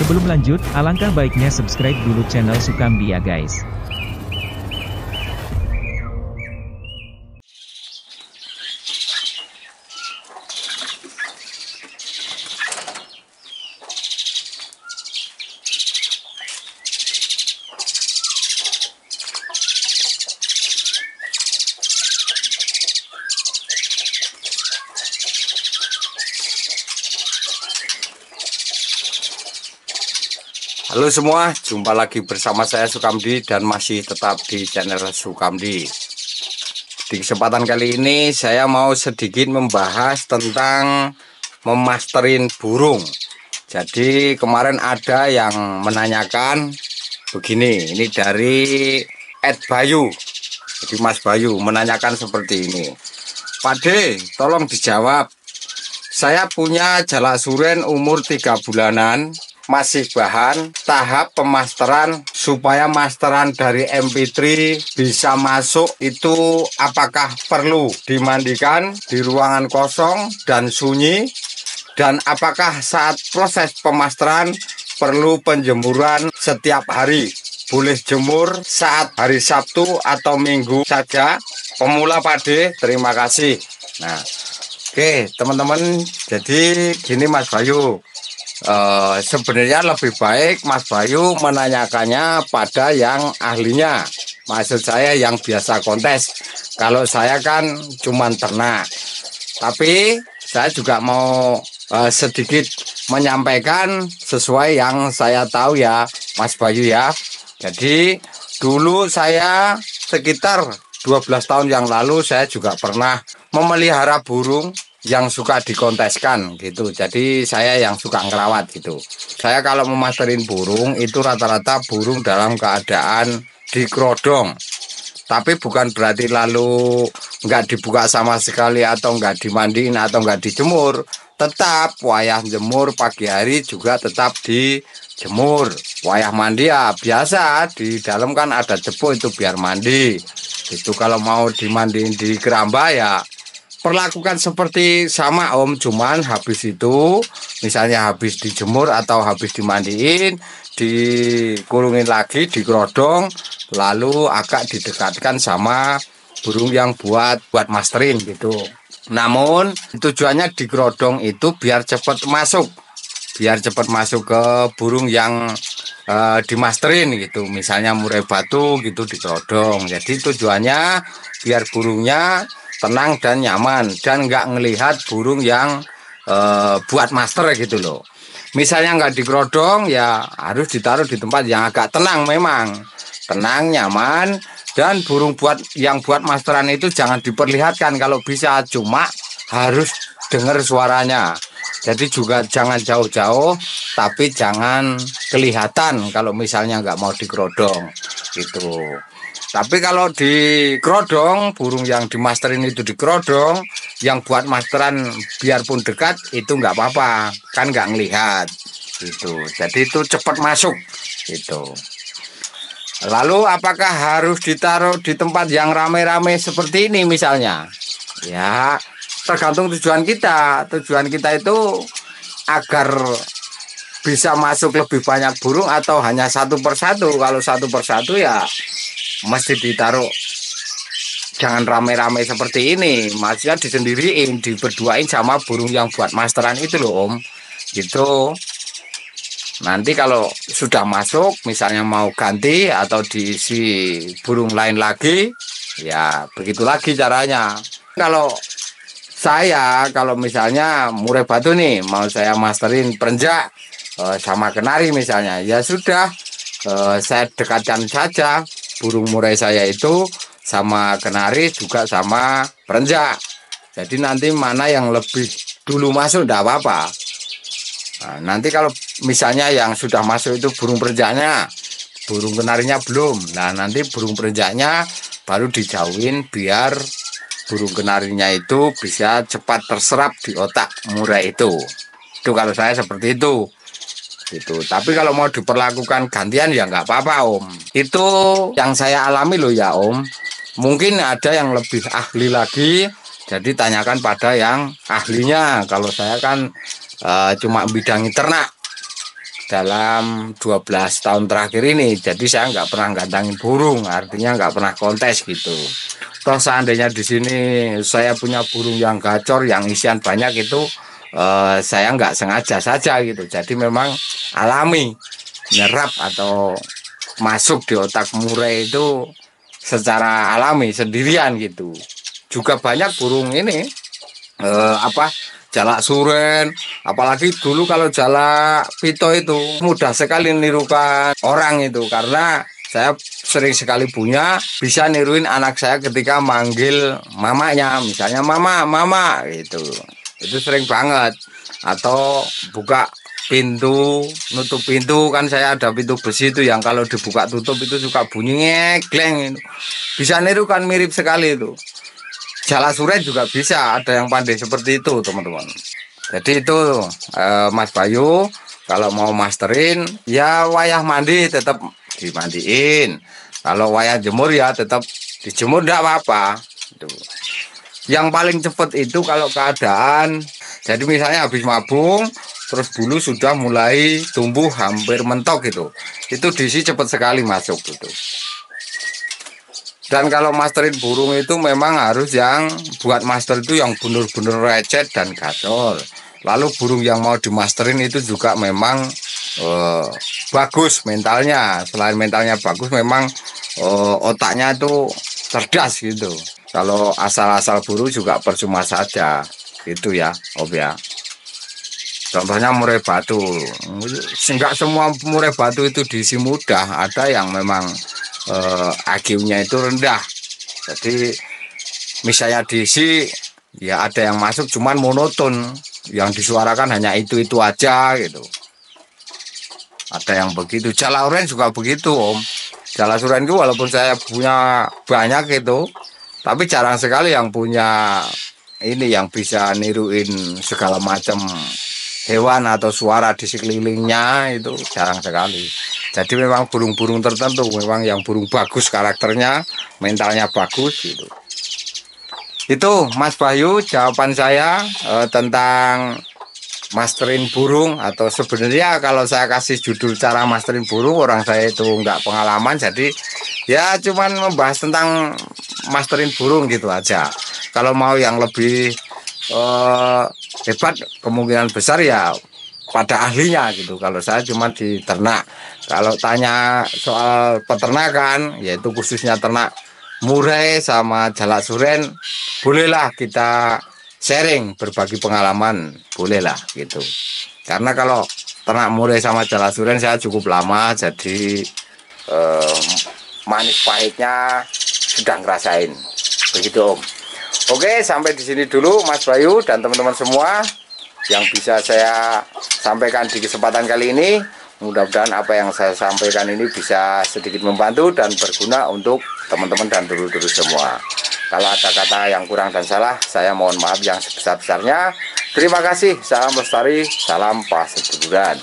Sebelum lanjut, alangkah baiknya subscribe dulu channel Sukamdi ya guys. Halo semua, jumpa lagi bersama saya Sukamdi dan masih tetap di channel Sukamdi. Di kesempatan kali ini saya mau sedikit membahas tentang memasterin burung. Jadi kemarin ada yang menanyakan begini, ini dari Ed Bayu. Jadi Mas Bayu menanyakan seperti ini. Pak D, tolong dijawab. Saya punya jala suren umur 3 bulanan. Masih bahan tahap pemasteran. Supaya masteran dari MP3 bisa masuk itu apakah perlu dimandikan di ruangan kosong dan sunyi, dan apakah saat proses pemasteran perlu penjemuran setiap hari? Boleh jemur saat hari Sabtu atau Minggu saja? Pemula Pak D, terima kasih. Nah, oke teman-teman, jadi gini Mas Bayu, sebenarnya lebih baik Mas Bayu menanyakannya pada yang ahlinya. Maksud saya yang biasa kontes. Kalau saya kan cuman ternak. Tapi saya juga mau sedikit menyampaikan sesuai yang saya tahu ya Mas Bayu ya. Jadi dulu saya sekitar 12 tahun yang lalu saya juga pernah memelihara burung yang suka dikonteskan gitu. Jadi saya yang suka ngerawat gitu. Saya kalau memasterin burung itu rata-rata burung dalam keadaan dikerodong. Tapi bukan berarti lalu nggak dibuka sama sekali atau nggak dimandiin atau nggak dijemur. Tetap wayah jemur pagi hari juga tetap dijemur. Wayah mandi ya biasa di dalam kan ada cepu itu biar mandi. Itu kalau mau dimandiin di keramba ya perlakukan seperti sama Om, cuman habis itu misalnya habis dijemur atau habis dimandiin, dikurungin lagi, dikerodong, lalu agak didekatkan sama burung yang buat masterin gitu. Namun tujuannya dikerodong itu biar cepat masuk, ke burung yang dimasterin gitu. Misalnya murai batu gitu dikerodong. Jadi tujuannya biar burungnya tenang dan nyaman dan nggak ngelihat burung yang buat master gitu loh. Misalnya nggak dikerodong ya harus ditaruh di tempat yang agak tenang, memang tenang, nyaman, dan burung yang buat masteran itu jangan diperlihatkan kalau bisa, cuma harus dengar suaranya. Jadi juga jangan jauh-jauh, tapi jangan kelihatan kalau misalnya nggak mau dikerodong gitu. Tapi kalau dikerodong, burung yang dimasterin itu dikerodong, yang buat masteran biarpun dekat itu nggak apa-apa, kan nggak ngelihat gitu. Jadi itu cepat masuk gitu. Lalu apakah harus ditaruh di tempat yang rame-rame seperti ini misalnya? Ya tergantung tujuan kita. Tujuan kita itu agar bisa masuk lebih banyak burung atau hanya satu persatu. Kalau satu persatu ya mesti ditaruh, jangan rame-rame seperti ini, maksudnya disendiriin, diberduain sama burung yang buat masteran itu loh Om gitu. Nanti kalau sudah masuk misalnya mau ganti atau diisi burung lain lagi, ya begitu lagi caranya. Kalau misalnya murai batu nih mau saya masterin perenjak sama kenari misalnya, ya sudah, saya dekatkan saja burung murai saya itu sama kenari juga sama perenjak. Jadi nanti mana yang lebih dulu masuk tidak apa-apa. Nah, nanti kalau misalnya yang sudah masuk itu burung perenjaknya, burung kenarinya belum. Nah nanti burung perenjaknya baru dijauhin biar burung kenarinya itu bisa cepat terserap di otak murai itu. Itu kalau saya seperti itu. Gitu. Tapi kalau mau diperlakukan gantian ya nggak apa-apa Om. Itu yang saya alami loh ya Om. Mungkin ada yang lebih ahli lagi, jadi tanyakan pada yang ahlinya. Kalau saya kan cuma bidangi ternak. dalam 12 tahun terakhir ini. Jadi saya nggak pernah gantangin burung, artinya nggak pernah kontes gitu. Toh seandainya di sini saya punya burung yang gacor, yang isian banyak itu saya nggak sengaja saja gitu. Jadi memang alami, nyerap atau masuk di otak murai itu secara alami sendirian gitu. Juga banyak burung ini jalak suren, apalagi dulu kalau jalak pito itu mudah sekali nirukan orang itu, karena saya sering sekali punya bisa niruin anak saya ketika manggil mamanya, misalnya mama mama gitu, itu sering banget. Atau buka pintu, nutup pintu, kan saya ada pintu besi itu yang kalau dibuka tutup itu suka bunyi ngekleng, bisa nirukan, mirip sekali itu. Jalak suren juga bisa, ada yang pandai seperti itu teman-teman. Jadi itu Mas Bayu kalau mau masterin ya wayah mandi tetap dimandiin, kalau wayah jemur ya tetap dijemur, enggak apa-apa. Yang paling cepat itu kalau keadaan, jadi misalnya habis mabung terus bulu sudah mulai tumbuh hampir mentok gitu, itu diisi cepat sekali masuk gitu. Dan kalau masterin burung itu memang harus yang buat master itu yang bener-bener recet dan gacor. Lalu burung yang mau dimasterin itu juga memang bagus mentalnya. Selain mentalnya bagus, memang otaknya itu cerdas gitu. Kalau asal-asal burung juga percuma saja gitu ya, Om ya. Contohnya murai batu. Enggak semua murai batu itu diisi mudah, ada yang memang IQ-nya itu rendah. Jadi misalnya diisi ya ada yang masuk cuman monoton, yang disuarakan hanya itu aja gitu. Ada yang begitu. Jalak suren juga begitu, Om. Jalak suren itu walaupun saya punya banyak itu, tapi jarang sekali yang punya ini yang bisa niruin segala macam hewan atau suara di sekelilingnya, itu jarang sekali. Jadi memang burung-burung tertentu, memang yang burung bagus karakternya, mentalnya bagus gitu. Itu Mas Bayu jawaban saya tentang masterin burung. Atau sebenarnya kalau saya kasih judul cara masterin burung, orang saya itu nggak pengalaman, jadi ya cuman membahas tentang masterin burung gitu aja. Kalau mau yang lebih hebat, kemungkinan besar ya pada ahlinya gitu. Kalau saya cuma di ternak. Kalau tanya soal peternakan, yaitu khususnya ternak murai sama jalak suren, bolehlah kita sharing, berbagi pengalaman, bolehlah gitu. Karena kalau ternak murai sama jalak suren saya cukup lama, jadi manis pahitnya sudah ngerasain. Begitu, Om. Oke, sampai di sini dulu Mas Bayu dan teman-teman semua yang bisa saya sampaikan di kesempatan kali ini. Mudah-mudahan apa yang saya sampaikan ini bisa sedikit membantu dan berguna untuk teman-teman dan dulur-dulur semua. Kalau ada kata yang kurang dan salah, saya mohon maaf yang sebesar-besarnya. Terima kasih, salam lestari, salam paseduluran.